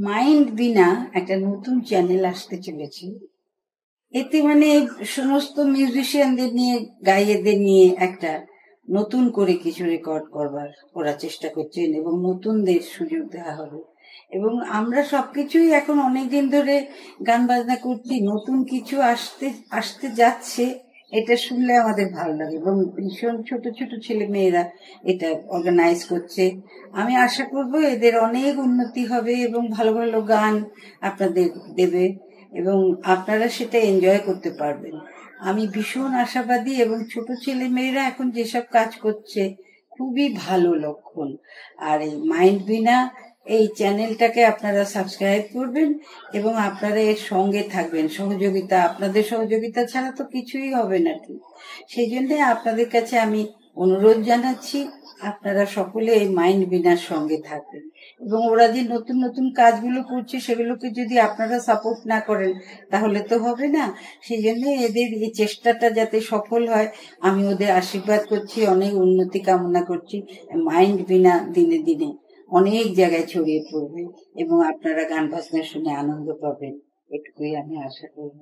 Mind বিনা একটা নতুন channel আসতে চলেছে। এতে সমস্ত মিউজিশিয়ানদের নিয়ে, গায়কদের নিয়ে একটা নতুন করে কিছু রেকর্ড করার চেষ্টা করছেন এবং নতুনদের সুযোগ দেওয়া হবে। এবং আমরা সবকিছুই এখন অনেকদিন ধরে গান বাজনা করছি, নতুন কিছু আসতে আসতে যাচ্ছে, এটা শুনলে আমাদের ভালো লাগে। এবং ভীষণ ছোট ছোট ছেলে মেয়েরা এটা অর্গানাইজ করছে। আমি আশা করব এদের অনেক উন্নতি হবে এবং ভালো ভালো গান আপনাদের দেবে এবং আপনারা সেটা এনজয় করতে পারবেন। আমি ভীষণ আশাবাদী এবং ছোট ছেলে মেয়েরা এখন যেসব কাজ করছে খুবই ভালো লক্ষণ। আর এই মাইন্ড বিনা এই চ্যানেলটাকে আপনারা সাবস্ক্রাইব করবেন এবং আপনারা এর সঙ্গে থাকবেন। সহযোগিতা, আপনাদের সহযোগিতা ছাড়া তো কিছুই হবে না। ঠিক সেই জন্য আপনাদের কাছে আমি অনুরোধ জানাচ্ছি, আপনারা সকলে এই মাইন্ড বিনার সঙ্গে থাকবেন এবং ওরা যে নতুন নতুন কাজগুলো করছে সেগুলোকে যদি আপনারা সাপোর্ট না করেন তাহলে তো হবে না। সেই জন্য এদের এই চেষ্টাটা যাতে সফল হয় আমি ওদের আশীর্বাদ করছি, অনেক উন্নতি কামনা করছি। মাইন্ড বিনা দিনে দিনে অনেক জায়গায় ছড়িয়ে পড়বে এবং আপনারা গান বাজনা শুনে আনন্দ পাবেন, এটুকুই আমি আশা করব।